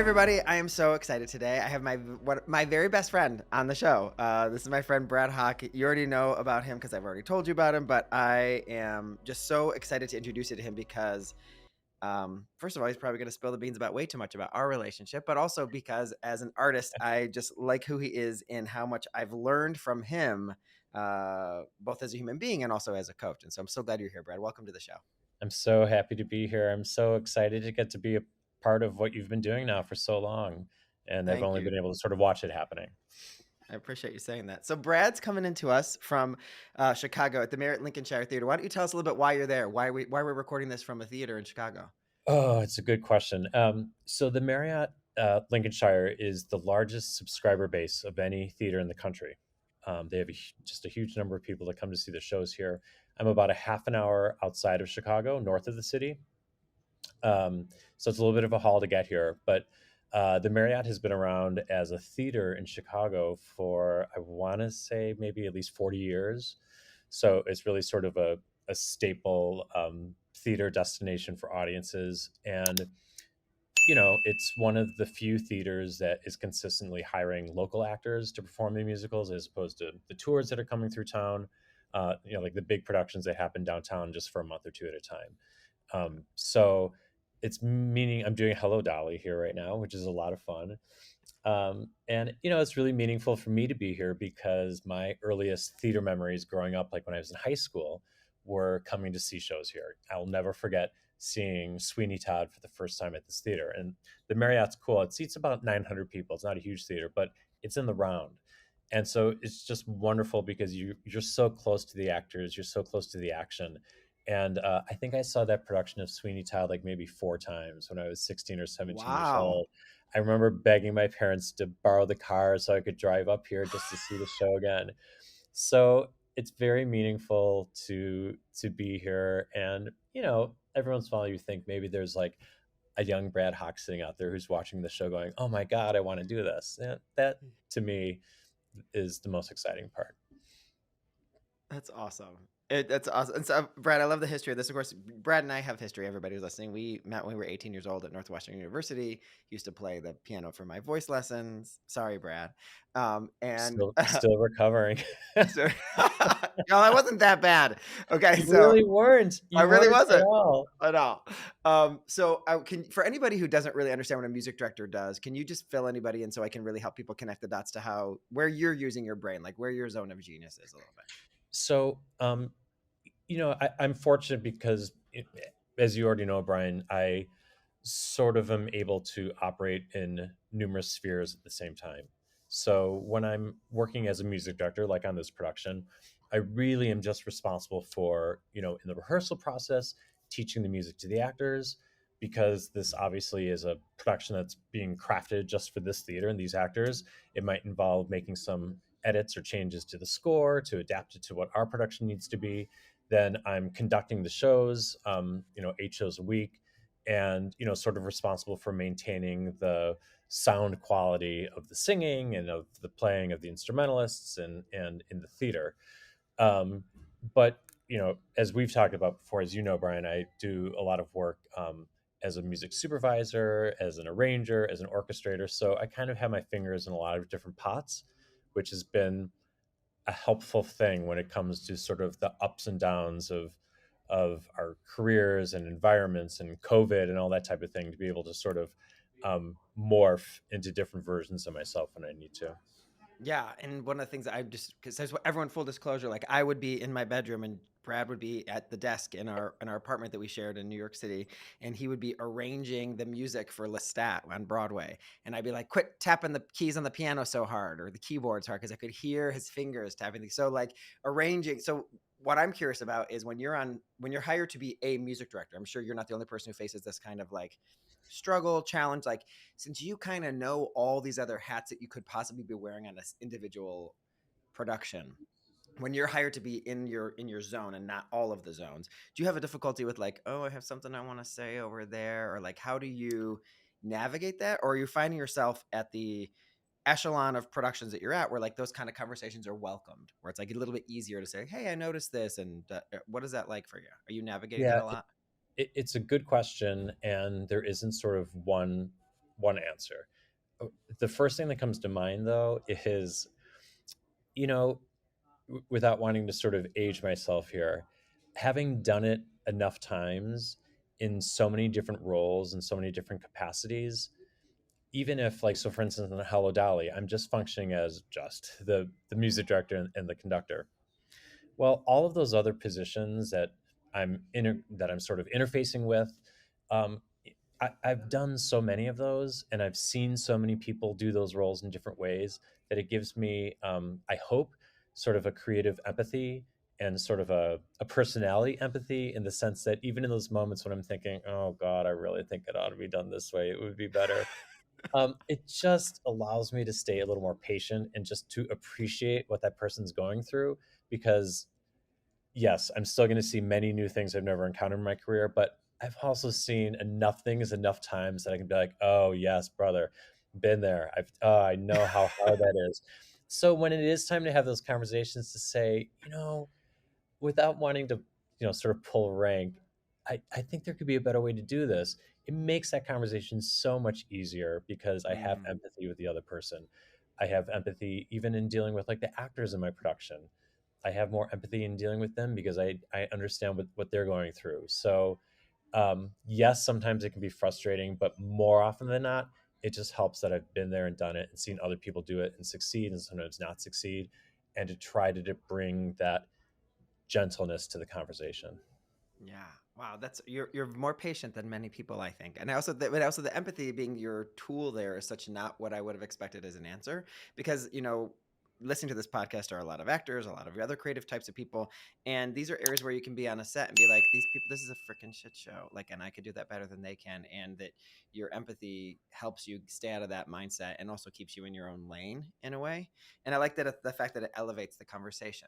everybody, I am so excited today. I have my very best friend on the show. This is my friend Brad Haak. You already know about him because I've already told you about him, but I am just so excited to introduce you to him because first of all, he's probably going to spill the beans about way too much about our relationship, but also because as an artist, I just like who he is and how much I've learned from him, both as a human being and also as a coach. And so I'm so glad you're here, Brad. Welcome to the show. I'm so happy to be here. I'm so excited to get to be a part of what you've been doing now for so long. And I've Thank only you. been able to sort of watch it happening. I appreciate you saying that. So Brad's coming into us from Chicago at the Merritt Lincolnshire Theater. Why don't you tell us a little bit why you're there? Why we're recording this from a theater in Chicago? Oh, it's a good question. So the Marriott Lincolnshire is the largest subscriber base of any theater in the country. They have just a huge number of people that come to see the shows here. I'm about a half an hour outside of Chicago, north of the city. So it's a little bit of a haul to get here, but the Marriott has been around as a theater in Chicago for, I want to say, maybe at least 40 years. So it's really sort of a staple theater destination for audiences. And, it's one of the few theaters that is consistently hiring local actors to perform the musicals as opposed to the tours that are coming through town, like the big productions that happen downtown just for a month or two at a time. So it's meaning I'm doing Hello Dolly here right now, which is a lot of fun. And it's really meaningful for me to be here because my earliest theater memories growing up, like when I was in high school, were coming to see shows here. I'll never forget seeing Sweeney Todd for the first time at this theater. And the Marriott's cool. It seats about 900 people. It's not a huge theater, but it's in the round. And so it's just wonderful because you're so close to the actors, you're so close to the action. And I think I saw that production of Sweeney Todd like maybe 4 times when I was 16 or 17 years Wow. old. I remember begging my parents to borrow the car so I could drive up here just to see the show again. So it's very meaningful to be here. And every once in a while you think maybe there's like a young Brad Hawk sitting out there who's watching the show going, "Oh my God, I want to do this." And that to me is the most exciting part. That's awesome. That's awesome. And so, Brad, I love the history of this. Of course, Brad and I have history. Everybody who's listening, we met when we were 18 years old at Northwestern University. Used to play the piano for my voice lessons. Sorry, Brad. And Still recovering. so, no, I wasn't that bad. Okay, You so really weren't. I You really weren't at wasn't all. at all. So I can, for anybody who doesn't really understand what a music director does, can you just fill anybody in so I can really help people connect the dots to where you're using your brain, like where your zone of genius is a little bit? So, I'm fortunate because, as you already know, Brian, I sort of am able to operate in numerous spheres at the same time. So when I'm working as a music director, like on this production, I really am just responsible for, in the rehearsal process, teaching the music to the actors, because this obviously is a production that's being crafted just for this theater and these actors. It might involve making some edits or changes to the score to adapt it to what our production needs to be. Then I'm conducting the shows, 8 shows a week, and sort of responsible for maintaining the sound quality of the singing and of the playing of the instrumentalists and in the theater. But as we've talked about before, as you know, Brian, I do a lot of work as a music supervisor, as an arranger, as an orchestrator. So I kind of have my fingers in a lot of different pots, which has been a helpful thing when it comes to sort of the ups and downs of our careers and environments and COVID and all that type of thing, to be able to sort of morph into different versions of myself when I need to. Yeah, and one of the things I just because there's everyone full disclosure, like I would be in my bedroom and Brad would be at the desk in our apartment that we shared in New York City, and he would be arranging the music for Lestat on Broadway, and I'd be like, "Quit tapping the keys on the piano so hard or the keyboards hard," because I could hear his fingers tapping. So like arranging. So what I'm curious about is when you're hired to be a music director, I'm sure you're not the only person who faces this kind of like struggle challenge, like since you kind of know all these other hats that you could possibly be wearing on this individual production, when you're hired to be in your zone and not all of the zones, do you have a difficulty with like, oh, I have something I want to say over there, or like how do you navigate that, or are you finding yourself at the echelon of productions that you're at where like those kind of conversations are welcomed, where it's like a little bit easier to say, hey, I noticed this, and what is that like for you? Are you navigating that Yeah, a lot? it's a good question, and there isn't sort of one one answer. The first thing that comes to mind, though, is, you know, without wanting to sort of age myself here, having done it enough times in so many different roles and so many different capacities, even if, like, so for instance, in Hello Dolly, I'm just functioning as just the music director and the conductor. Well, all of those other positions that that I'm sort of interfacing with, um, I've done so many of those, and I've seen so many people do those roles in different ways that it gives me, I hope, sort of a creative empathy and sort of a personality empathy, in the sense that even in those moments when I'm thinking, "Oh God, I really think it ought to be done this way. It would be better." It just allows me to stay a little more patient and just to appreciate what that person's going through, because yes, I'm still going to see many new things I've never encountered in my career, but I've also seen enough things enough times that I can be like, "Oh yes, brother, been there. I know how hard that is." So when it is time to have those conversations, to say, without wanting to, sort of pull rank, I think there could be a better way to do this. It makes that conversation so much easier because I have Mm, empathy with the other person. I have empathy even in dealing with, like, the actors in my production. I have more empathy in dealing with them because I understand what they're going through. So, yes, sometimes it can be frustrating, but more often than not, it just helps that I've been there and done it and seen other people do it and succeed and sometimes not succeed, and to try to bring that gentleness to the conversation. yeah. Wow. That's you're more patient than many people, I think. And but also the empathy being your tool there is such not what I would have expected as an answer, because listening to this podcast are a lot of actors, a lot of other creative types of people, and these are areas where you can be on a set and be like, these people, this is a freaking shit show, like, and I could do that better than they can, and that your empathy helps you stay out of that mindset and also keeps you in your own lane in a way. And I like that the fact that it elevates the conversation.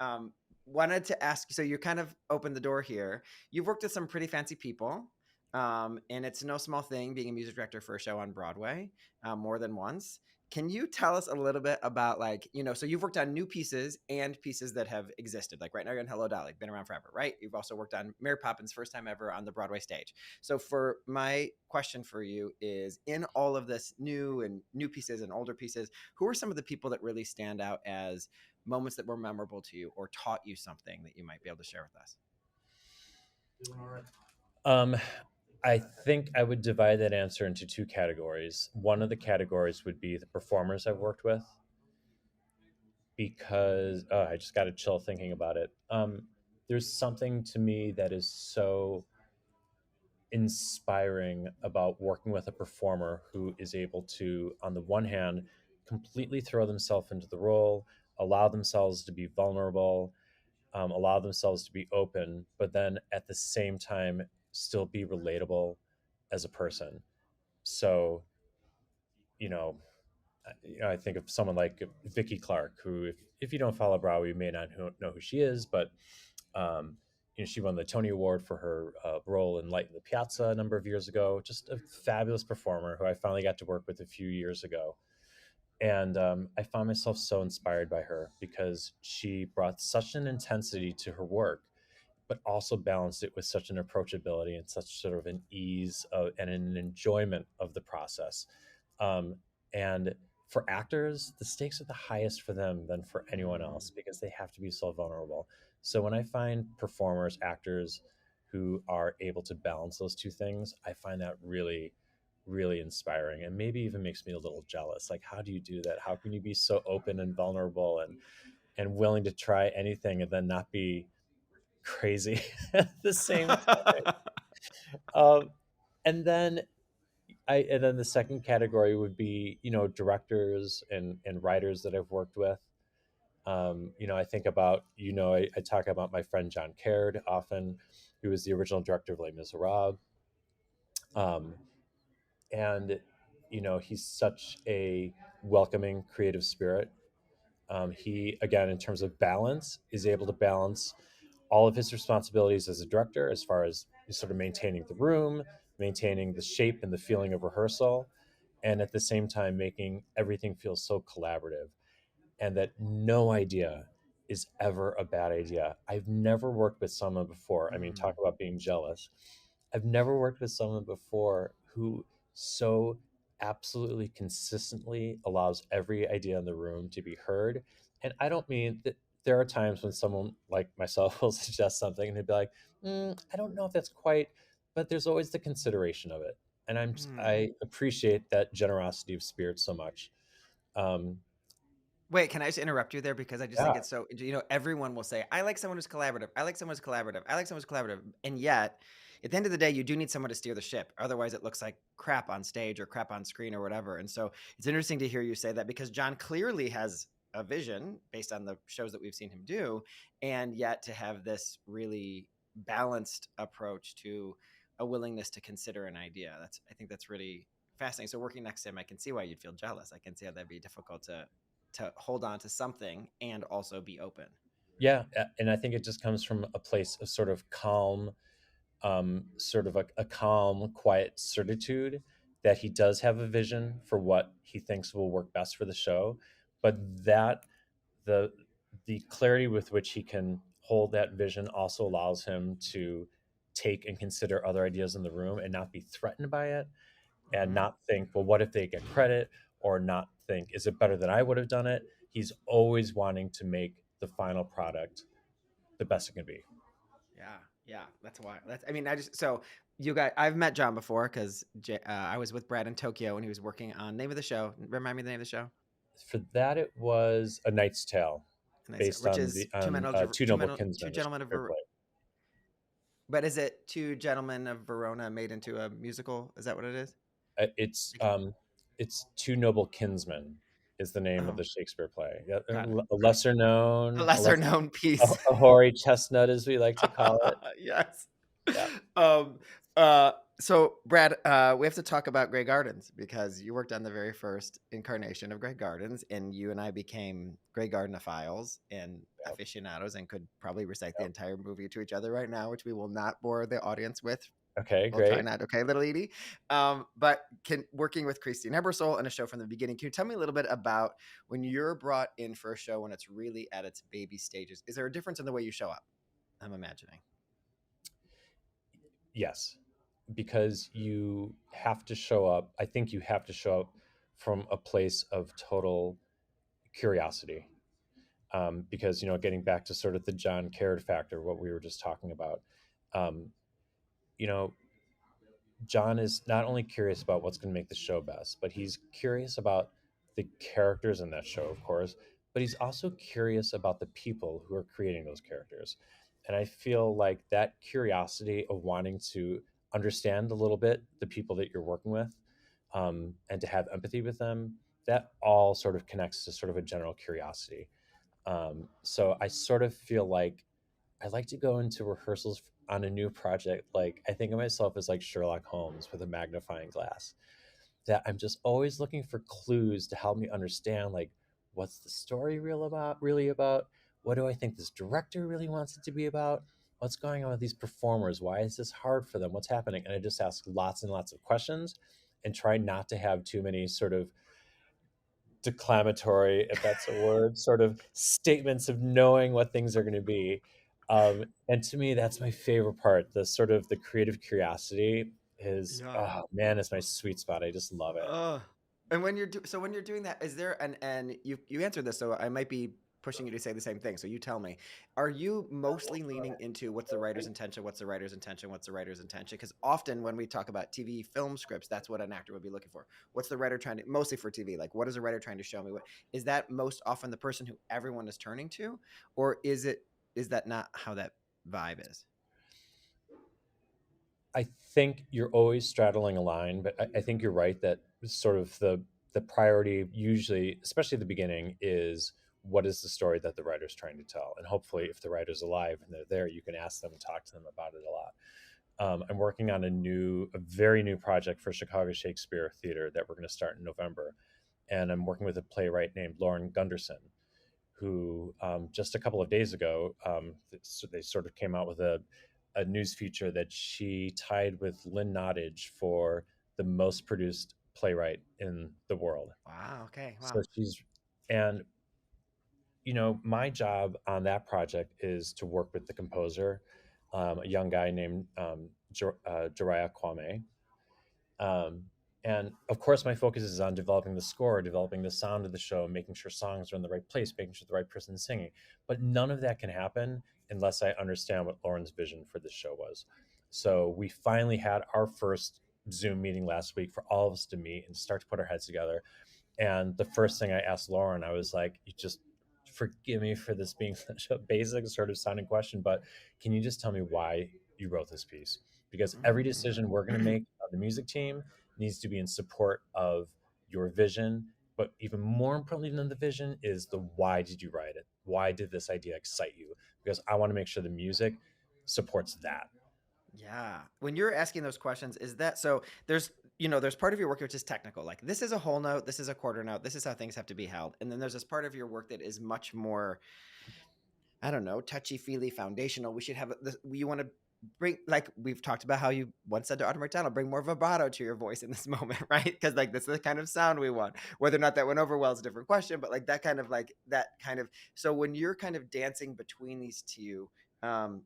Um, Wanted to ask, so you kind of opened the door here. You've worked with some pretty fancy people, and it's no small thing being a music director for a show on Broadway, more than once. Can you tell us a little bit about, like, so you've worked on new pieces and pieces that have existed. Like right now you're in Hello Dolly, been around forever, right? You've also worked on Mary Poppins, first time ever on the Broadway stage. So for my question for you is, in all of this new pieces and older pieces, who are some of the people that really stand out as moments that were memorable to you or taught you something that you might be able to share with us? Um, I think I would divide that answer into two categories. One of the categories would be the performers I've worked with, because I just got a chill thinking about it. There's something to me that is so inspiring about working with a performer who is able to, on the one hand, completely throw themselves into the role, allow themselves to be vulnerable, allow themselves to be open, but then at the same time still be relatable as a person. So, you know, I think of someone like Vicky Clark, who, if you don't follow Broadway, you may not know who she is, but um, she won the Tony Award for her role in Light in the Piazza a number of years ago. Just a fabulous performer who I finally got to work with a few years ago. And I found myself so inspired by her because she brought such an intensity to her work, but also balanced it with such an approachability and such sort of an ease and an enjoyment of the process. Um, and for actors, the stakes are the highest for them than for anyone Mm, else because they have to be so vulnerable. So when I find performers, actors who are able to balance those two things, I find that really, really inspiring, and maybe even makes me a little jealous. Like, how do you do that? How can you be so open and vulnerable and willing to try anything and then not be crazy at the same time? Um, and then and then the second category would be, directors and writers that I've worked with. I think about, I talk about my friend John Caird often, who was the original director of Les Miserables. Um, and, he's such a welcoming, creative spirit. He, again, in terms of balance, is able to balance all of his responsibilities as a director, as far as sort of maintaining the room, maintaining the shape and the feeling of rehearsal, and at the same time making everything feel so collaborative, and that no idea is ever a bad idea. I've never worked with someone before. I mean, talk mm, about being jealous. I've never worked with someone before who so absolutely consistently allows every idea in the room to be heard. And I don't mean that there are times when someone like myself will suggest something and they'd be like, I don't know if that's quite, but there's always the consideration of it. And Hmm. I appreciate that generosity of spirit so much. Um, Wait, can I just interrupt you there because I just yeah, think it's so, everyone will say, I like someone who's collaborative. I like someone who's collaborative. I like someone who's collaborative. And yet, at the end of the day, you do need someone to steer the ship. Otherwise, it looks like crap on stage or crap on screen or whatever. And so it's interesting to hear you say that because John clearly has a vision based on the shows that we've seen him do, and yet to have this really balanced approach to a willingness to consider an idea. I think that's really fascinating. So working next to him, I can see why you'd feel jealous. I can see how that'd be difficult to hold on to something and also be open. yeah, and I think it just comes from a place of sort of calm, sort of a calm, quiet certitude that he does have a vision for what he thinks will work best for the show, but that the the clarity with which he can hold that vision also allows him to take and consider other ideas in the room and not be threatened by it and Mm-hmm. not think, well, what if they get credit, or not think, is it better than I would have done it? He's always wanting to make the final product the best it can be. Yeah, yeah, that's why. I mean, so you guys, I've met John before because I was with Brad in Tokyo and he was working on name of the show. Remind me the name of the show. For that, it was A Knight's Tale, And I said, based which on is the Two Noble two Kinsmen, a gentlemen of Shakespeare play. but is it two gentlemen of Verona made into a musical? Is that what it is? Uh, It's um, it's Two Noble Kinsmen is the name of Oh, the Shakespeare play. Yeah, got it. a Got it. lesser A known, lesser known piece. a hoary chestnut, as we like to call it. Yes. Yeah. Um, so Brad, we have to talk about Grey Gardens because you worked on the very first incarnation of Grey Gardens, and you and I became Grey Gardenophiles and Yep. aficionados, and could probably recite the Yep. entire movie to each other right now, which we will not bore the audience with. Okay, We'll try great. not, okay, little Edie. But working with Christine Ebersole and a show from the beginning, can you tell me a little bit about when you're brought in for a show when it's really at its baby stages? Is there a difference in the way you show up? I'm imagining. Yes, because you have to show up. I think you have to show up from a place of total curiosity. Because, getting back to sort of the John Caird factor, what we were just talking about, um, you know, John is not only curious about what's going to make the show best, but he's curious about the characters in that show, of course, but he's also curious about the people who are creating those characters. And I feel like that curiosity of wanting to understand a little bit the people that you're working with, and to have empathy with them, that all sort of connects to sort of a general curiosity. So I sort of feel like I like to go into rehearsals on a new project. Like, I think of myself as like Sherlock Holmes with a magnifying glass. That I'm just always looking for clues to help me understand, like, what's the story really about? What do I think this director really wants it to be about? What's going on with these performers? Why is this hard for them? What's happening? And I just ask lots and lots of questions and try not to have too many sort of declamatory, if that's a word, sort of statements of knowing what things are going to be. And to me, that's my favorite part. The sort of the creative curiosity is, Yeah. oh man, it's my sweet spot. I just love it. And when when you're doing that, is there and you answered this, so I might be pushing you to say the same thing. So you tell me, are you mostly leaning into what's the writer's intention, what's the writer's intention, what's the writer's intention? Because often when we talk about TV film scripts, that's what an actor would be looking for. What's the writer trying to, mostly for TV, like what is a writer trying to show me? What is that most often the person who everyone is turning to, or is that not how that vibe is? I think you're always straddling a line, but I think you're right that sort of the priority usually, especially at the beginning, is what is the story that the writer's trying to tell. And hopefully, if the writer's alive and they're there, you can ask them and talk to them about it a lot. I'm working on a very new project for Chicago Shakespeare Theater that we're going to start in November, and I'm working with a playwright named Lauren Gunderson, who, just a couple of days ago, they sort of came out with a news feature that she tied with Lynn Nottage for the most produced playwright in the world. Wow. Okay. So Wow. and my job on that project is to work with the composer, a young guy named Jariah Kwame, um, And of course, my focus is on developing the score, developing the sound of the show, making sure songs are in the right place, making sure the right person is singing. But none of that can happen unless I understand what Lauren's vision for this show was. So we finally had our first Zoom meeting last week for all of us to meet and start to put our heads together. And the first thing I asked Lauren, I was like, you just forgive me for this being such a basic sort of sounding question, but can you just tell me why you wrote this piece? Because every decision we're going to make on the music team needs to be in support of your vision. But even more importantly than the vision is the why did you write it? Why did this idea excite you? Because I want to make sure the music supports that. Yeah. When you're asking those questions, is that so? There's part of your work which is technical, like this is a whole note, this is a quarter note, this is how things have to be held. And then there's this part of your work that is much more, I don't know, touchy feely, foundational. We should have this. You want to bring, like we've talked about how you once said to Audra McDonald, bring more vibrato to your voice in this moment, right? Because like this is the kind of sound we want. Whether or not that went over well is a different question, but like that kind of like that kind of. So when you're kind of dancing between these two, um,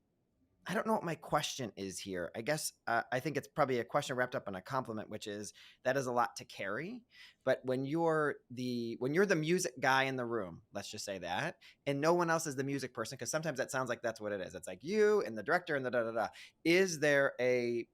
I don't know what my question is here. I guess I think it's probably a question wrapped up in a compliment, which is that is a lot to carry. But when you're the music guy in the room, let's just say that, and no one else is the music person, because sometimes that sounds like that's what it is. It's like you and the director and the da da da. Is there a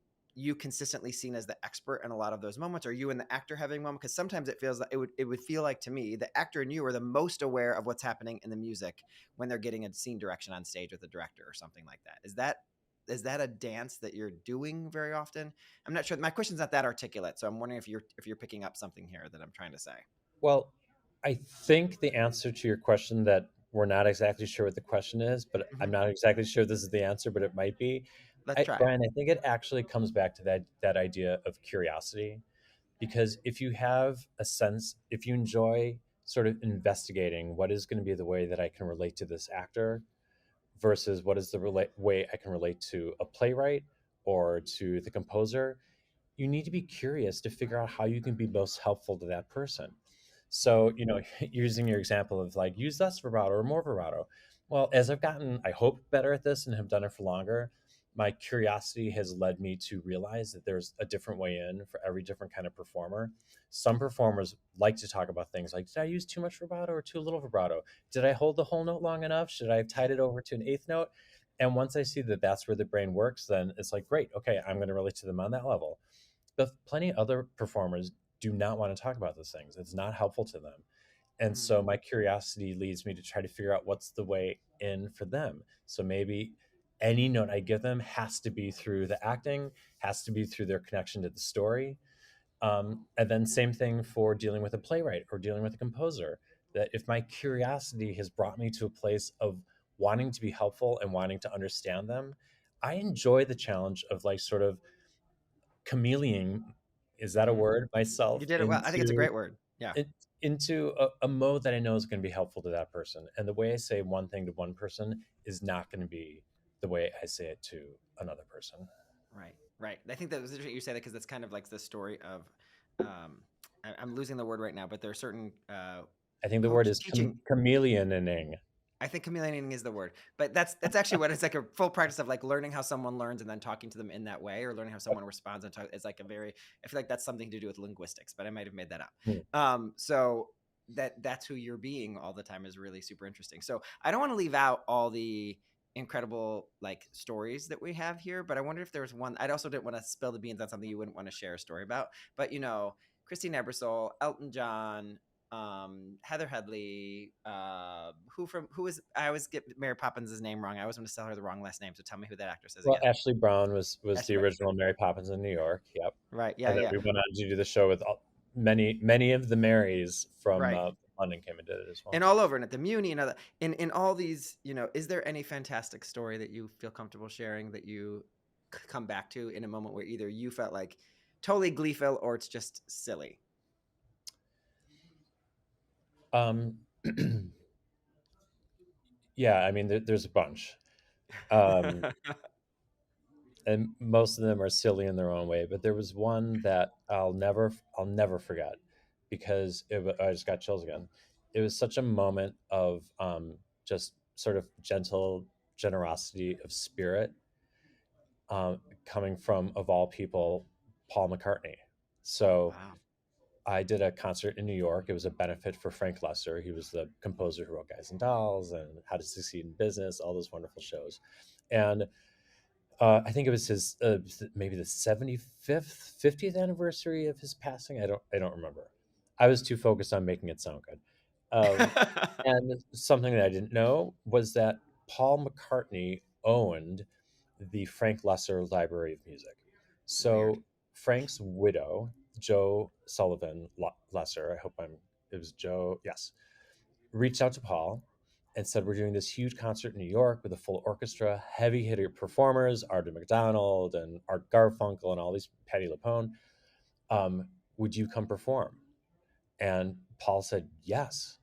you consistently seen as the expert in a lot of those moments? Or you and the actor having moment? Because sometimes it feels like it would feel like to me the actor and you are the most aware of what's happening in the music when they're getting a scene direction on stage with the director or something like that. Is that a dance that you're doing very often? I'm not sure. My question's not that articulate, so I'm wondering if you're picking up something here that I'm trying to say. Well, I think the answer to your question that we're not exactly sure what the question is, but I'm Hmm. not exactly sure this is the answer, but it might be. Let's try it. Brian, I think it actually comes back to that idea of curiosity, because if you have a sense, if you enjoy sort of investigating what is going to be the way that I can relate to this actor versus what is the way I can relate to a playwright or to the composer, you need to be curious to figure out how you can be most helpful to that person. So, using your example of like use less vibrato or more vibrato. Well, as I've gotten, I hope, better at this and have done it for longer, my curiosity has led me to realize that there's a different way in for every different kind of performer. Some performers like to talk about things like, did I use too much vibrato or too little vibrato? Did I hold the whole note long enough? Should I have tied it over to an eighth note? And once I see that that's where the brain works, then it's like, great, okay, I'm going to relate to them on that level. But plenty of other performers do not want to talk about those things. It's not helpful to them. And so Mm, my curiosity leads me to try to figure out what's the way in for them. So maybe any note I give them has to be through the acting, has to be through their connection to the story. And then same thing for dealing with a playwright or dealing with a composer. That if my curiosity has brought me to a place of wanting to be helpful and wanting to understand them, I enjoy the challenge of like sort of chameleon, is that a hmm. word, You myself did it well. I think it's a great word. Yeah. in- into a mode that I know is going to be helpful to that person. And the way I say one thing to one person is not going to be the way I say it to another person. Right. Right. I think that was interesting you say that because that's kind of like the story of. I'm losing the word right now, but there are certain I think the word coach is teaching. chameleoning. I think chameleoning is the word, but that's actually what it's like, a full practice of like learning how someone learns and then talking to them in that way, or learning how someone responds and talk. It's like a very. I feel like that's something to do with linguistics, but I might have made that up. Hmm. So that's who you're being all the time is really super interesting. So I don't want to leave out all the incredible like stories that we have here, but I wonder if there was one. I also didn't want to spill the beans on something you wouldn't want to share a story about, but Christine Ebersole, Elton John, Heather Headley, who is I always get Mary Poppins' name wrong. I always want to tell her the wrong last name. So tell me who that actress is Well, again. Ashley Brown was the Ashley, original Mary Poppins in New York. Yep. right? Yeah, And then yeah, we went on to do the show with many of the Marys from right. London came and did it as well. And all over, and at the Muni, and other, in all these, is there any fantastic story that you feel comfortable sharing that you come back to in a moment where either you felt like totally gleeful or it's just silly? Um, yeah, I mean, there's a bunch. Um, and most of them are silly in their own way. But there was one that I'll never forget because I just got chills again. It was such a moment of just sort of gentle generosity of spirit, coming from, of all people, Paul McCartney. So Wow. I did a concert in New York. It was a benefit for Frank Lesser. He was the composer who wrote Guys and Dolls and How to Succeed in Business, all those wonderful shows. And I think it was his maybe the 75th, 50th anniversary of his passing. I don't remember. I was too focused on making it sound good. Um, and something that I didn't know was that Paul McCartney owned the Frank Lesser Library of Music. Weird. So Frank's widow, Joe Sullivan Lesser, I hope it was Joe, yes, reached out to Paul and said, "We're doing this huge concert in New York with a full orchestra, heavy hitter performers, Audra McDonald and Art Garfunkel and all these, Patti LuPone. Would you come perform?" And Paul said yes,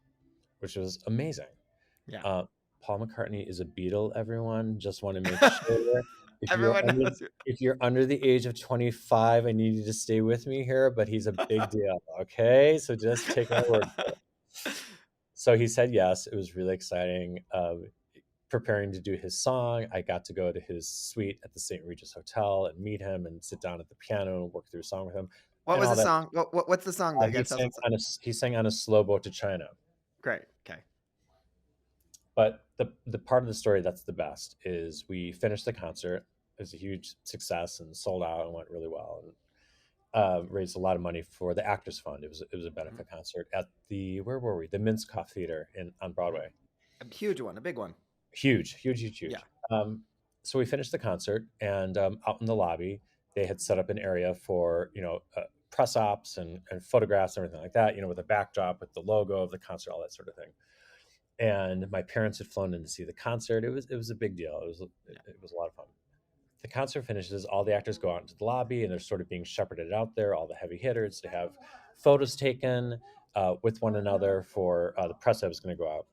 which was amazing. Yeah. Uh, Paul McCartney is a Beatle, everyone. Just want to make sure if you're Everyone under knows you. if you're under the age of 25, I need you to stay with me here, but he's a big deal. Okay, so just take my word for it. So he said yes. It was really exciting. Preparing to do his song, I got to go to his suite at the St. Regis Hotel and meet him and sit down at the piano and work through a song with him What and was all the that. song? What's the song though? You He gotta tell us sang the song. on a slow boat to China. Great. Okay. But the part of the story that's the best is we finished the concert. It was a huge success and sold out and went really well, and raised a lot of money for the Actors Fund. It was a Mhm. benefit concert at the, where were we? The Minskoff Theater on Broadway. A huge one, a big one. Huge, huge, huge, Yeah. huge. So we finished the concert, and out in the lobby, they had set up an area for press ops and photographs and everything like that. With a backdrop with the logo of the concert, all that sort of thing. And my parents had flown in to see the concert. It was a big deal. Yeah. It was a lot of fun. The concert finishes, all the actors go out into the lobby, and they're sort of being shepherded out there. All the heavy hitters to have photos taken with one another for the press that was going to go out.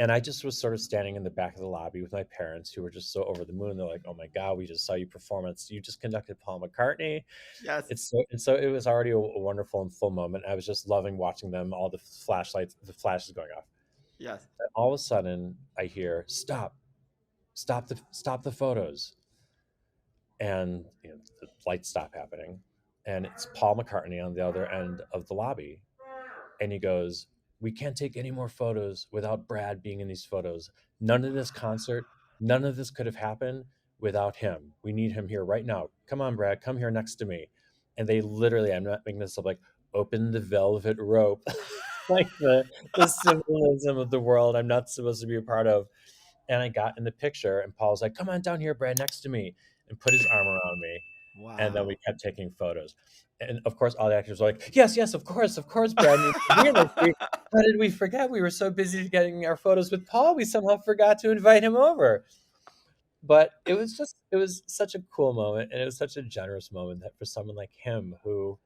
And I just was sort of standing in the back of the lobby with my parents, who were just so over the moon. They're like, "Oh my God, we just saw you performance. You just conducted Paul McCartney." Yes. And so it was already a wonderful and full moment. I was just loving watching them, all the flashlights, the flashes going off. Yes. And all of a sudden, I hear, stop the photos," and the lights stop happening, and it's Paul McCartney on the other end of the lobby, and he goes, "We can't take any more photos without Brad being in these photos. None of this concert, none of this could have happened without him. We need him here right now. Come on, Brad, come here next to me." And they literally, I'm not making this up, like, open the velvet rope, like the symbolism of the world I'm not supposed to be a part of. And I got in the picture, and Paul was like, "Come on down here, Brad, next to me," and put his arm around me. And then we Wow. kept taking photos. And of course, all the actors were like, "Yes, yes, of course, Brad needs to be here." Like, how did we forget? We were so busy getting our photos with Paul, we somehow forgot to invite him over. But it was such a cool moment, and it was such a generous moment that for someone like him, who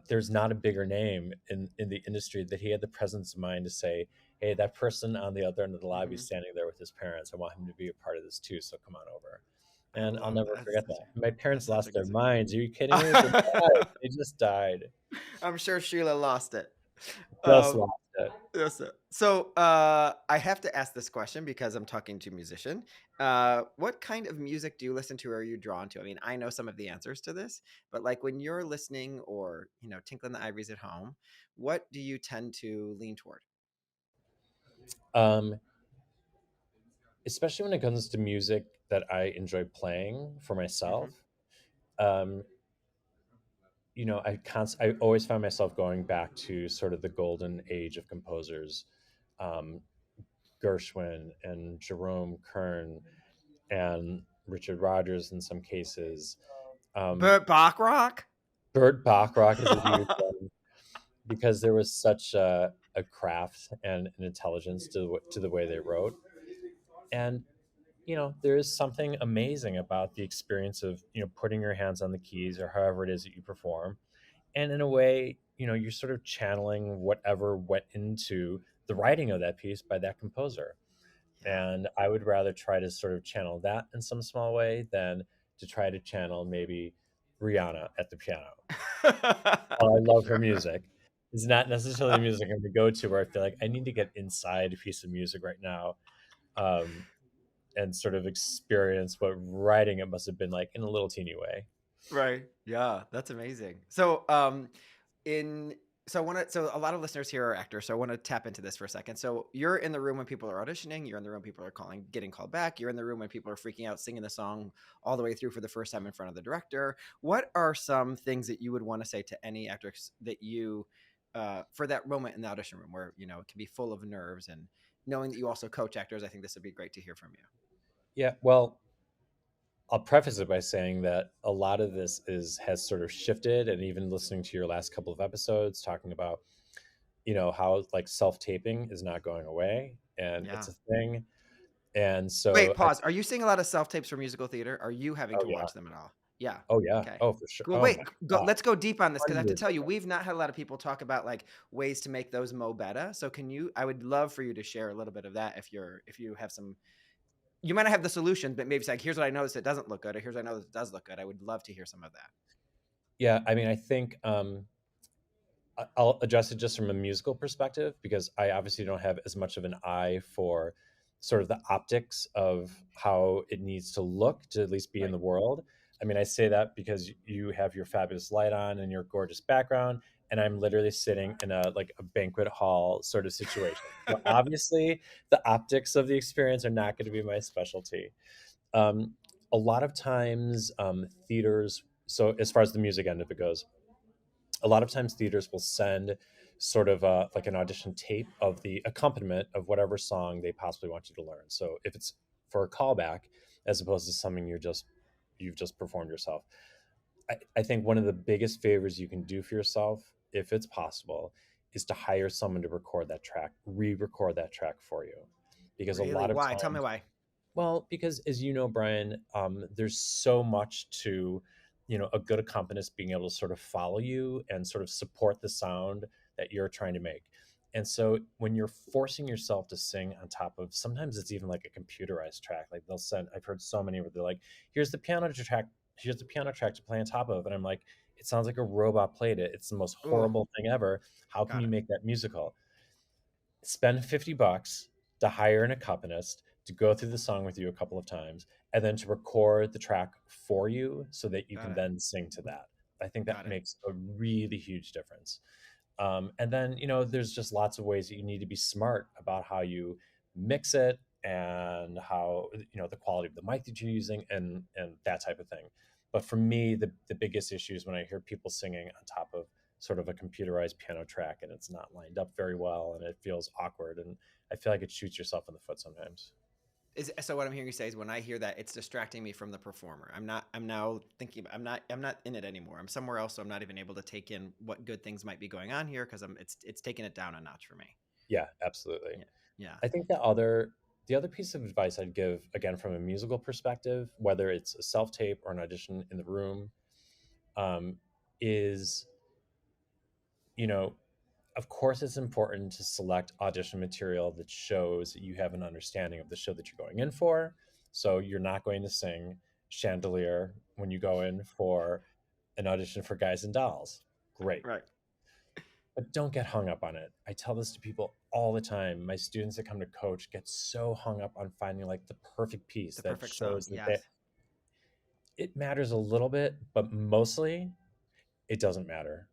there's not a bigger name in the industry, that he had the presence of mind to say, "Hey, that person on the other end of the lobby Mhm. standing there with his parents, I want him to be a part of this too, so come on over." I And I'll love never that. forget that. My That's parents such a lost good their minds. Are you kidding me? They just died. I'm sure Sheila lost it. Just Um, lost it. yes, sir. So I have to ask this question because I'm talking to a musician. What kind of music do you listen to or are you drawn to? I mean, I know some of the answers to this, but like when you're listening or, tinkling the ivories at home, what do you tend to lean toward? Um, Especially when it comes to music that I enjoy playing for Hmm. myself. Um, I always find myself going back to sort of the golden age of composers, um, Gershwin and Jerome Kern and Richard Rodgers in some cases. Um, Burt Bacharach? Burt Bacharach is a huge one, because there was such a craft and an intelligence to the way they wrote. And there is something amazing about the experience of putting your hands on the keys or however it is that you perform, and in a way, you're sort of channeling whatever went into the writing of that piece by that composer. Yeah. And I would rather try to sort of channel that in some small way than to try to channel maybe Rihanna at the piano. While I love her Sure. music, it's not necessarily the music I'm going to go to where I feel like I need to get inside a piece of music right now, and sort of experience what writing it must have been like in a little teeny way. Right. Yeah, that's amazing. In so I want to so a lot of listeners here are actors, so I want to tap into this for a second. So you're in the room when people are auditioning, you're in the room when people are getting called back, you're in the room when people are freaking out singing the song all the way through for the first time in front of the director. What are some things that you would want to say to any actors that you for that moment in the audition room where, you know, it can be full of nerves, and knowing that you also coach actors, I think this would be great to hear from you. Yeah, well, I'll preface it by saying that a lot of this is has sort of shifted, and even listening to your last couple of episodes talking about, how like self-taping is not going away and Yeah. it's a thing. And Wait, so I pause. Are you seeing a lot of self tapes for musical theater? Are you having oh to yeah. watch them at all? Yeah. Oh yeah. Okay. Oh, for sure. Well, Oh wait. my Go, god. let's go deep on this because I have to Hundreds tell of you, them. we've not had a lot of people talk about like ways to make those mo better. So can you? I would love for you to share a little bit of that if you have some. You might not have the solution, but maybe it's like, here's what I noticed it doesn't look good, or here's what I noticed it does look good. I would love to hear some of that. Yeah, I mean, I think I'll address it just from a musical perspective because I obviously don't have as much of an eye for sort of the optics of how it needs to look to at least be in Right. the world. I mean, I say that because you have your fabulous light on and your gorgeous background, and I'm literally sitting in a banquet hall sort of situation. So obviously, the optics of the experience are not going to be my specialty. Um, a lot of times, theaters. So as far as the music end of it goes, a lot of times theaters will send sort of like an audition tape of the accompaniment of whatever song they possibly want you to learn. So if it's for a callback as opposed to something you've just performed yourself, I think one of the biggest favors you can do for yourself, if it's possible, is to hire someone to record that track, re-record that track for you, because a Really? lot of Why? Tell me times, why. well, because as you know, Brian, there's so much to, a good accompanist being able to sort of follow you and sort of support the sound that you're trying to make. And so when you're forcing yourself to sing on top of, sometimes it's even like a computerized track. Like they'll send, I've heard so many where they're like, here's the piano track to play on top of. And I'm like, it sounds like a robot played it. It's the most Oh, horrible thing ever. How can got you it. make that musical? Spend $50 to hire an accompanist to go through the song with you a couple of times and then to record the track for you so that you Got can it. then sing to that. I think that Got it. makes a really huge difference. And then, there's just lots of ways that you need to be smart about how you mix it and how, the quality of the mic that you're using and that type of thing. But for me, the biggest issue is when I hear people singing on top of sort of a computerized piano track and it's not lined up very well and it feels awkward. And I feel like it shoots yourself in the foot sometimes. So what I'm hearing you say is when I hear that, it's distracting me from the performer. I'm now thinking I'm not in it anymore. I'm somewhere else, so I'm not even able to take in what good things might be going on here because it's taking it down a notch for me. Yeah, absolutely. Yeah. Yeah. I think the other piece of advice I'd give, again, from a musical perspective, whether it's a self tape or an audition in the room, um, is, you know, of course, it's important to select audition material that shows that you have an understanding of the show that you're going in for. So you're not going to sing Chandelier when you go in for an audition for Guys and Dolls. Great. Right. But don't get hung up on it. I tell this to people all the time. My students that come to coach get so hung up on finding like the perfect piece The that perfect song. shows that Yes. it matters a little bit, but mostly it doesn't matter.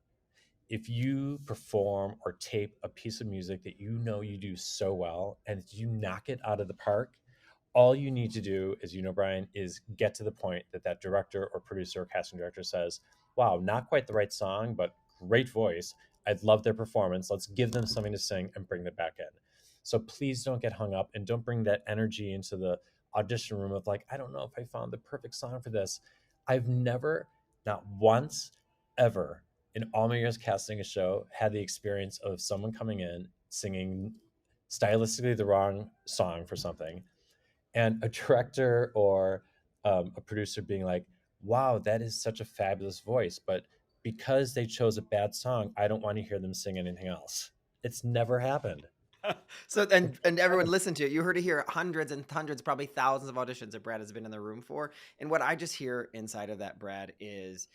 If you perform or tape a piece of music that you know you do so well and you knock it out of the park, all you need to do, as you know, Brian, is get to the point that that director or producer or casting director says, wow, not quite the right song, but great voice. I'd love their performance. Let's give them something to sing and bring them back in. So please don't get hung up and don't bring that energy into the audition room of like, I don't know if I found the perfect song for this. I've never, not once, ever in all my years casting a show, had the experience of someone coming in singing stylistically the wrong song for something and a director or a producer being like, wow, that is such a fabulous voice. But because they chose a bad song, I don't want to hear them sing anything else. It's never happened. So It and everyone happened. listen to it. You heard it here hundreds and hundreds, probably thousands of auditions that Brad has been in the room for. And what I just hear inside of that, Brad, is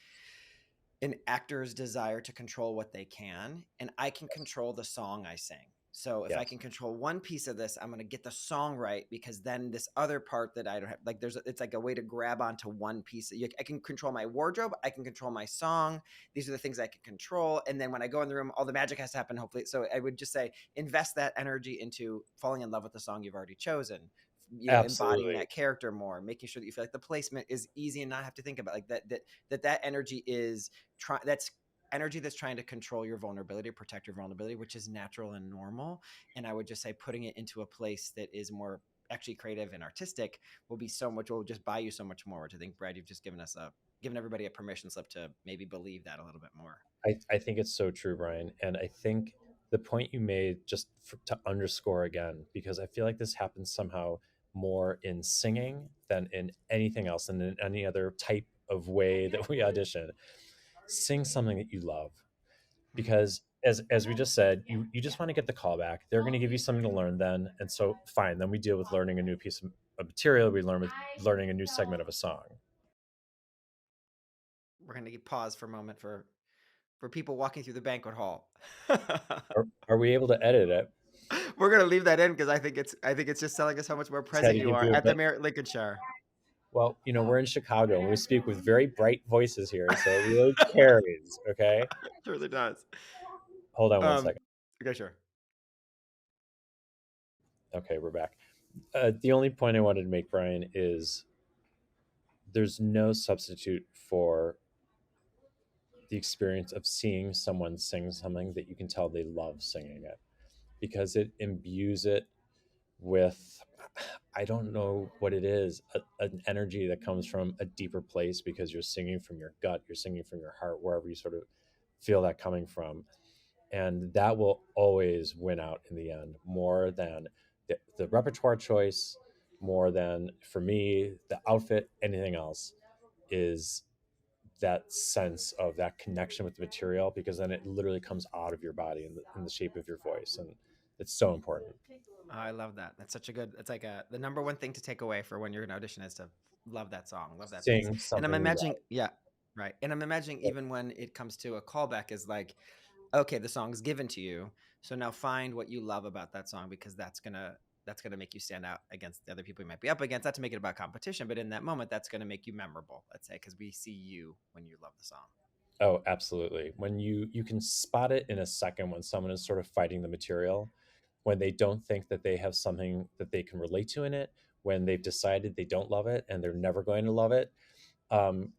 an actor's desire to control what they can, and I can control the song I sing. So if I Yes. can control one piece of this, I'm going to get the song right, because then this other part that I don't have, like it's like a way to grab onto one piece. I can control my wardrobe. I can control my song. These are the things I can control. And then when I go in the room, all the magic has to happen, hopefully. So I would just say, invest that energy into falling in love with the song you've already chosen, embodying Absolutely. that character more, making sure that you feel like the placement is easy and not have to think about, like that energy is that's energy that's trying to control your vulnerability, protect your vulnerability, which is natural and normal. And I would just say putting it into a place that is more actually creative and artistic will be so much, will just buy you so much more. Which I think, Brad, you've just given everybody a permission slip to maybe believe that a little bit more. I think it's so true, Brian. And I think the point you made, just to underscore again, because I feel like this happens somehow more in singing than in anything else, and in any other type of way that we audition. Sing something that you love, Mm. because as we just said, you just want to get the call back. They're going to give you something to learn then, and so fine. Then we deal with learning a new piece of material. We learn with learning a new segment of a song. We're going to pause for a moment for people walking through the banquet hall. Are we able to edit it? We're gonna leave that in because I think it's just telling us how much more present Teddy, you you are do a at the bit. Marriott Lincolnshire. Well, we're in Chicago and we speak with very bright voices here, so it really carries. Okay, It really does. hold on one Um, second. okay, sure. Okay, we're back. The only point I wanted to make, Brian, is there's no substitute for the experience of seeing someone sing something that you can tell they love singing it, because it imbues it with, I don't know what it is, an energy that comes from a deeper place, because you're singing from your gut, you're singing from your heart, wherever you sort of feel that coming from. And that will always win out in the end, more than the repertoire choice, more than, for me, the outfit, anything else, is that sense of that connection with the material, because then it literally comes out of your body in the shape of your voice, and it's so important. Oh, I love that. That's such a good. It's like the number one thing to take away for when you're in audition is to love that song, love that piece. Sing And I'm something you imagining, love. yeah, right. And I'm imagining even when it comes to a callback is like, okay, the song's given to you, so now find what you love about that song, because that's gonna make you stand out against the other people you might be up against. Not to make it about competition, but in that moment, that's gonna make you memorable. Let's say, because we see you when you love the song. Oh, absolutely. When you can spot it in a second when someone is sort of fighting the material, when they don't think that they have something that they can relate to in it, when they've decided they don't love it and they're never going to love it. Um,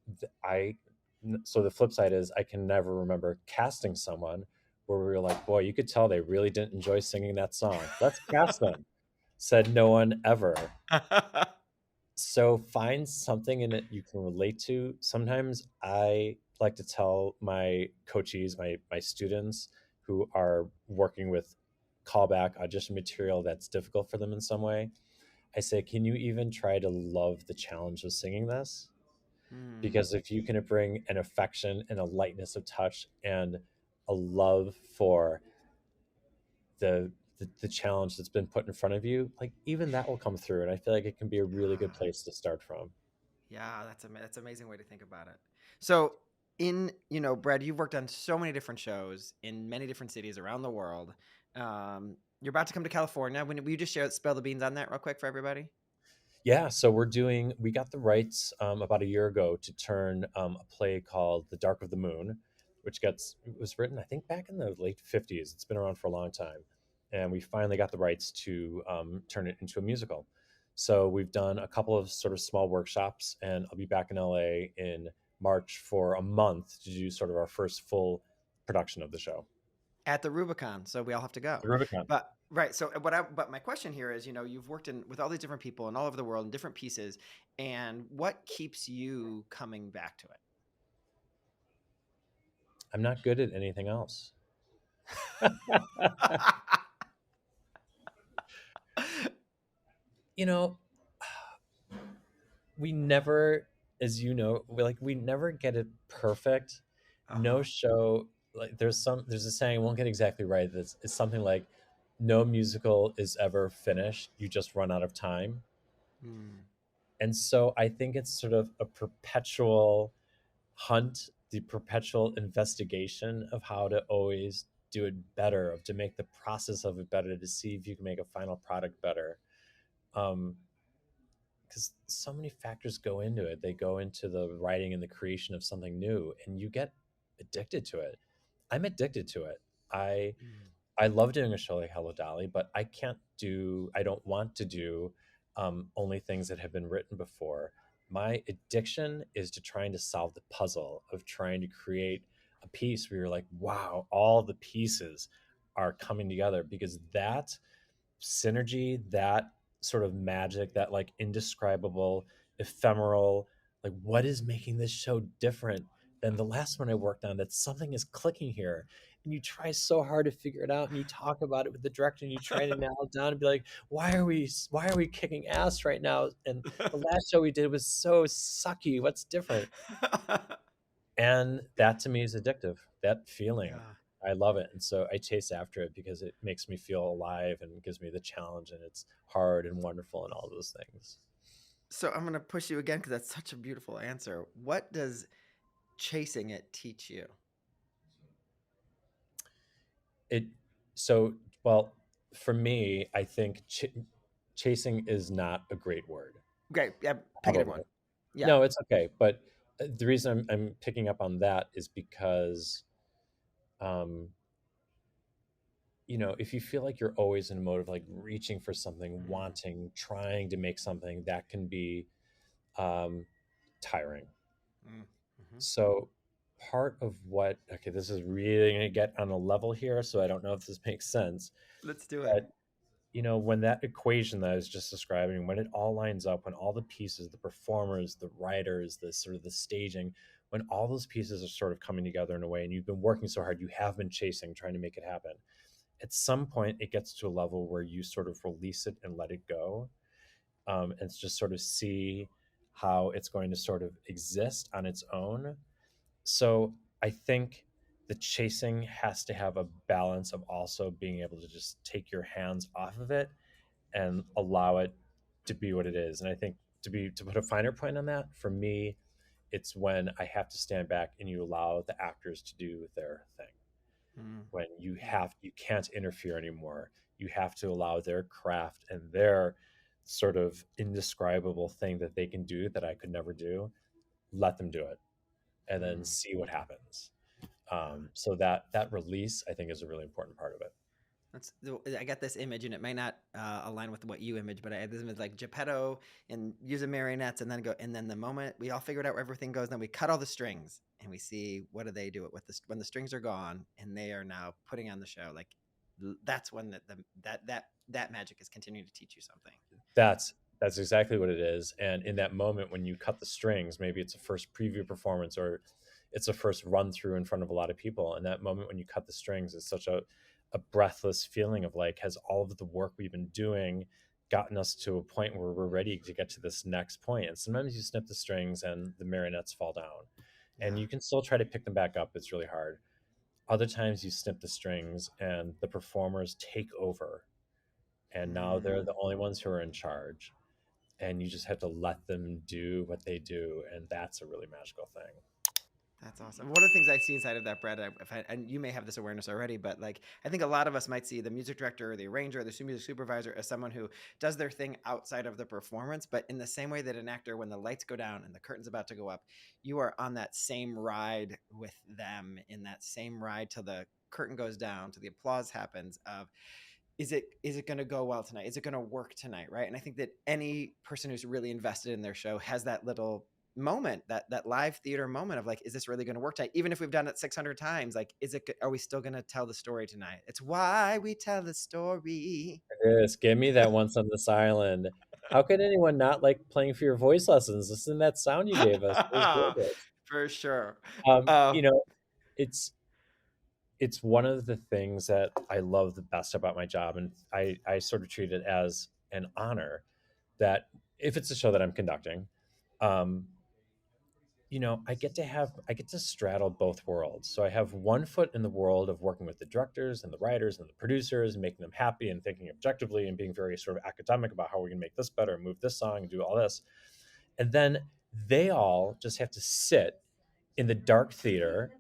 I so the flip side is, I can never remember casting someone where we were like, boy, you could tell they really didn't enjoy singing that song. Let's cast them. Said no one ever. So find something in it you can relate to. Sometimes I like to tell my coachees, my students who are working with callback audition material that's difficult for them in some way, I say, can you even try to love the challenge of singing this? Hmm. Because if you can bring an affection and a lightness of touch and a love for the challenge that's been put in front of you, like, even that will come through. And I feel like it can be a really good place to start from. Yeah, that's an amazing way to think about it. So, Brad, you've worked on so many different shows in many different cities around the world. You're about to come to California. Will you just spill the beans on that real quick for everybody? Yeah, so we got the rights about a year ago to turn a play called The Dark of the Moon, which it was written, I think, back in the late 50s. It's been around for a long time. And we finally got the rights to turn it into a musical. So we've done a couple of sort of small workshops, and I'll be back in LA in March for a month to do sort of our first full production of the show. At the Rubicon, so we all have to go. The Rubicon. But right, so but my question here is, you've worked in with all these different people and all over the world in different pieces, and what keeps you coming back to I'm not good at anything else. you know, we never, as you know, we never get it perfect. No Uh-huh. show, like, there's a saying, I won't get exactly right. That's It's something like, no musical is ever finished. You just run out of time. Hmm. And so I think it's sort of a perpetual hunt, the perpetual investigation of how to always do it better, to make the process of it better, to see if you can make a final product better. Because so many factors go into it. They go into the writing and the creation of something new, and you get addicted to it. I'm addicted to it. I Mm. I love doing a show like Hello Dolly, but I don't want to do only things that have been written before. My addiction is to trying to solve the puzzle of trying to create a piece where you're like, wow, all the pieces are coming together, because that synergy, that sort of magic, that like indescribable, ephemeral, like what is making this show different than the last one I worked on, that something is clicking here. And you try so hard to figure it out, and you talk about it with the director, and you try to nail it down and be like, why are we kicking ass right now? And the last show we did was so sucky. What's different? And that to me is addictive, that feeling. Yeah. I love it. And so I chase after it because it makes me feel alive and gives me the challenge, and it's hard and wonderful and all those things. So I'm gonna push you again because that's such a beautiful answer. What does chasing it teach you? It so well for me, I think chasing is not a great word. Great. Yeah, pick a different Probably. one. Yeah. No, it's okay. But the reason I'm picking up on that is because um if you feel like you're always in a mode of like reaching for something, Mm, wanting, trying to make something, that can be um, tiring. mm, mhm. So, part of what, okay, this is really going to get on a level here, so I don't know if this makes sense, Let's do it. but when that equation that I was just describing, when it all lines up, when all the pieces, the performers, the writers, the sort of the staging, when all those pieces are sort of coming together in a way, and you've been working so hard, you have been chasing, trying to make it happen. At some point, it gets to a level where you sort of release it and let it go, and just sort of see how it's going to sort of exist on its own. So I think the chasing has to have a balance of also being able to just take your hands off of it and allow it to be what it is. And I think to put a finer point on that, for me, it's when I have to stand back and you allow the actors to do their thing. Mm, When mm, you can't interfere anymore. You have to allow their craft and their sort of indescribable thing that they can do that I could never do. Let them do it, and then mm. see what happens. Yeah. So that release, I think, is a really important part of it. I got this image, and it may not align with what you image, but I had this image like Geppetto and using marionettes, and then the moment we all figured out where everything goes, then we cut all the strings, and we see what do they do it with this when the strings are gone, and they are now putting on the show. Like that's when that magic is continuing to teach you something. That's exactly what it is. And in that moment when you cut the strings, maybe it's a first preview performance, or it's a first run through in front of a lot of people. And that moment when you cut the strings is such a breathless feeling of like, has all of the work we've been doing gotten us to a point where we're ready to get to this next point? And sometimes you snip the strings and the marionettes fall down, and Yeah. you can still try to pick them back up. It's really hard. Other times you snip the strings and the performers take over, and now Mm. they're the only ones who are in charge, and you just have to let them do what they do, and that's a really magical thing. That's awesome. One of the things I see inside of that, Brad, and you may have this awareness already, but like I think a lot of us might see the music director or the arranger or the music supervisor as someone who does their thing outside of the performance. But in the same way that an actor, when the lights go down and the curtain's about to go up, you are on that same ride with them, in that same ride till the curtain goes down, till the applause happens. Of is it going to go well tonight? Is it going to work tonight? Right? And I think that any person who's really invested in their show has that little moment, that live theater moment of like, is this really going to work tonight? Even if we've done it 600 times, like, are we still going to tell the story tonight? It's why we tell the story. Yes, give me that Once on this island. How could anyone not like playing for your voice lessons? Listen to that sound you gave us. It was gorgeous. For sure. Um, Uh, you know, it's it's one of the things that I love the best about my job, and I sort of treat it as an honor that if it's a show that I'm conducting, um, I get to straddle both worlds. So I have one foot in the world of working with the directors and the writers and the producers and making them happy and thinking objectively and being very sort of academic about how we can make this better and move this song and do all this. And then they all just have to sit in the dark theater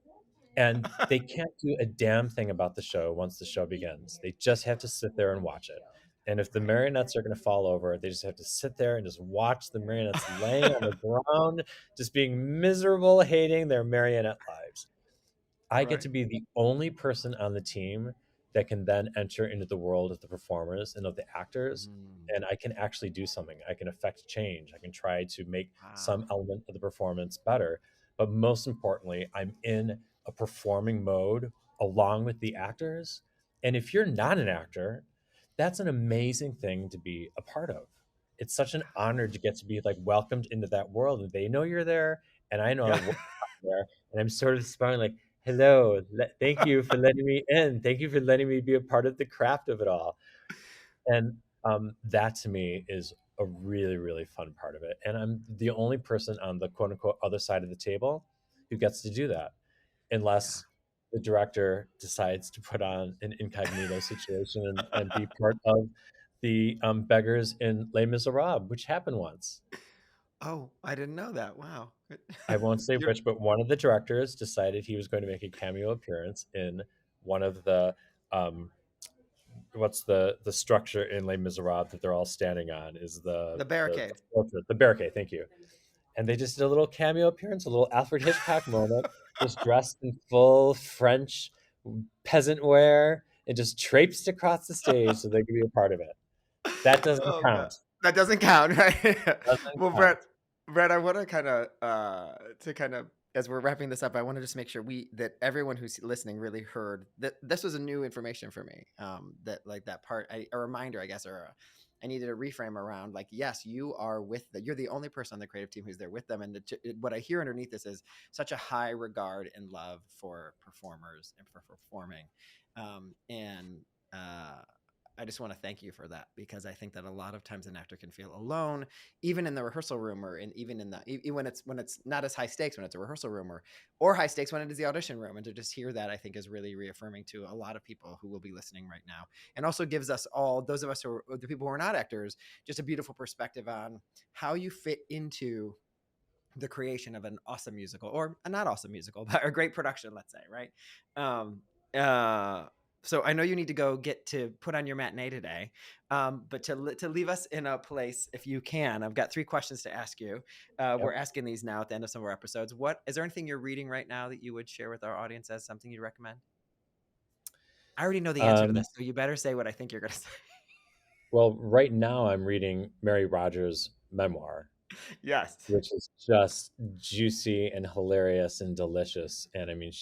And they can't do a damn thing about the show once the show begins. They just have to sit there and watch it. And if the Right. marionettes are going to fall over, they just have to sit there and just watch the marionettes laying on the ground, just being miserable, hating their marionette lives. I get Right. to be the only person on the team that can then enter into the world of the performers and of the actors. Mm, And I can actually do something. I can affect change. I can try to make some wow. element of the performance better. But most importantly, I'm in a performing mode along with the actors. And if you're not an actor, that's an amazing thing to be a part of. It's such an honor to get to be like welcomed into that world. And they know you're there, and I know Yeah. I'm there. And I'm sort of smiling like, hello, thank you for letting me in. Thank you for letting me be a part of the craft of it all. And that to me is a really, really fun part of it. And I'm the only person on the quote unquote other side of the table who gets to do that, unless the director decides to put on an incognito situation and be part of the beggars in Les Miserables, which happened once. Oh, I didn't know that. Wow. I won't say You're which, but one of the directors decided he was going to make a cameo appearance in one of the um, what's the structure in Les Miserables that they're all standing on is the the barricade. fortress, the barricade. Thank you. And they just did a little cameo appearance, a little Alfred Hitchcock moment, just dressed in full French peasant wear and just traipsed across the stage so they could be a part of it. That doesn't Oh god. count. That doesn't count, right? Doesn't Well, count. Brett, I want to kind of as we're wrapping this up, I want to just make sure we that everyone who's listening really heard that this was a new information for me. That like that part, a reminder, I guess, I needed a reframe around like, yes, you are you're the only person on the creative team who's there with them, and what I hear underneath this is such a high regard and love for performers and for performing, and. Uh, I just want to thank you for that, because I think that a lot of times an actor can feel alone, even in the rehearsal room, or even in the even when it's not as high stakes when it's a rehearsal room, or high stakes when it is the audition room. And to just hear that, I think, is really reaffirming to a lot of people who will be listening right now, and also gives us all, those of us who are the people who are not actors, just a beautiful perspective on how you fit into the creation of an awesome musical, or a not awesome musical, but a great production, let's say, right? Um, uh, so I know you need to go get to put on your matinee today, but to leave us in a place, if you can, I've got 3 questions to ask you. Yep. We're asking these now at the end of some of our episodes. What is there anything you're reading right now that you would share with our audience as something you'd recommend? I already know the answer to Um, this, so you better say what I think you're going to say. well, right now I'm reading Mary Rogers' memoir, Yes. which is just juicy and hilarious and delicious. And I mean,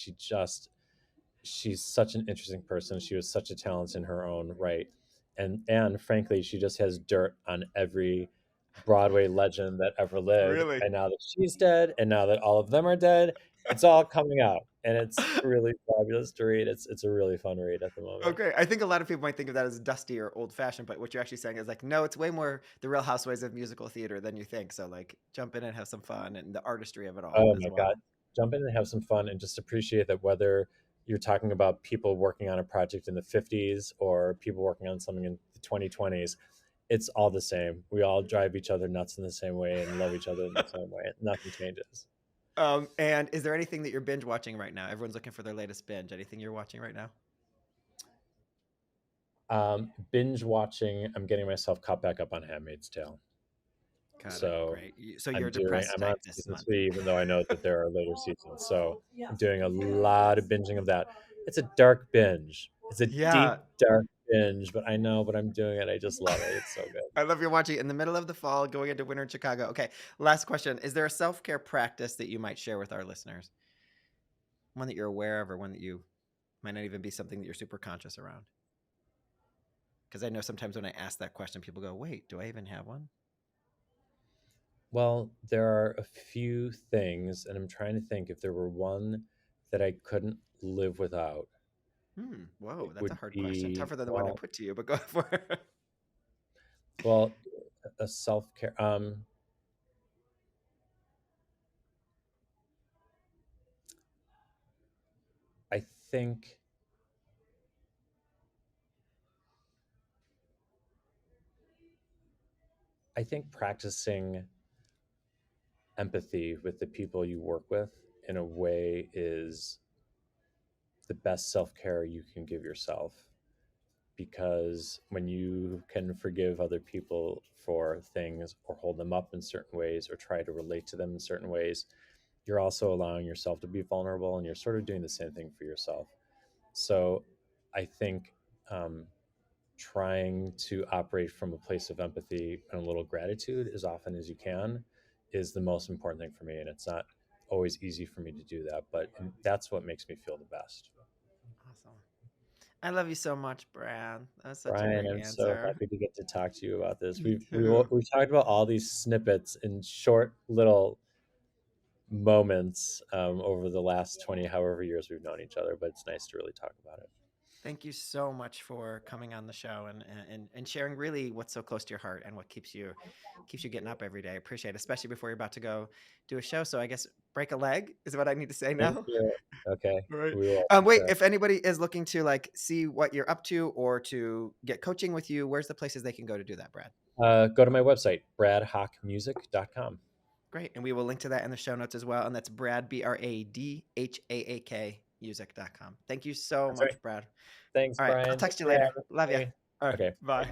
she's such an interesting person. She was such a talent in her own right. And frankly, she just has dirt on every Broadway legend that ever lived. Really? And now that she's dead, and now that all of them are dead, it's all coming out. And it's really fabulous to read. It's a really fun read at the moment. Okay, I think a lot of people might think of that as dusty or old fashioned, but what you're actually saying is like, no, it's way more the Real Housewives of musical theater than you think. So like, jump in and have some fun, and the artistry of it all Oh as my well. God. Jump in and have some fun and just appreciate that whether you're talking about people working on a project in the 50s or people working on something in the 2020s, it's all the same. We all drive each other nuts in the same way and love each other in the same way. Nothing changes. And is there anything that you're binge watching right now? Everyone's looking for their latest binge. Anything you're watching right now? Binge watching, I'm getting myself caught back up on Handmaid's Tale. Got it. So Great. So you're a depressed I'm on type this season month. 3, even though I know that there are later seasons. So I'm doing a lot of binging of that. It's a dark binge. It's a Yeah. deep, dark binge, but I know, but I'm doing it. I just love it. It's so good. I love you watching in the middle of the fall, going into winter in Chicago. Okay, last question. Is there a self care practice that you might share with our listeners? One that you're aware of, or one that you might not even be something that you're super conscious around? Because I know sometimes when I ask that question, people go, wait, do I even have one? Well, there are a few things, and I'm trying to think if there were one that I couldn't live without. It Whoa, that's a would hard question. be, Tougher than the one I put to you, but go for it. well, a self care. I think I think practicing empathy with the people you work with in a way is the best self-care you can give yourself. Because when you can forgive other people for things or hold them up in certain ways or try to relate to them in certain ways, you're also allowing yourself to be vulnerable, and you're sort of doing the same thing for yourself. So I think trying to operate from a place of empathy and a little gratitude as often as you can is the most important thing for me. And it's not always easy for me to do that, but that's what makes me feel the best. Awesome. I love you so much, Brad. That's such a Brian, great I'm so answer. happy to get to talk to you about this. Me We too. talked about all these snippets in short little moments over the last 20 however years we've known each other, but it's nice to really talk about it. Thank you so much for coming on the show and sharing really what's so close to your heart and what keeps you getting up every day. I appreciate it, especially before you're about to go do a show. So I guess break a leg is what I need to say Thank now. you. Okay. Right. We will. Wait, if anybody is looking to like see what you're up to or to get coaching with you, where's the places they can go to do that, Brad? Go to my website, bradhaakmusic.com. Great. And we will link to that in the show notes as well. And that's Brad, BRADHAAK music.com. Thank you so That's much, right. Brad. Thanks, All right. Brian. I'll text you Yeah, later. Love you. okay. All right. Okay. Bye.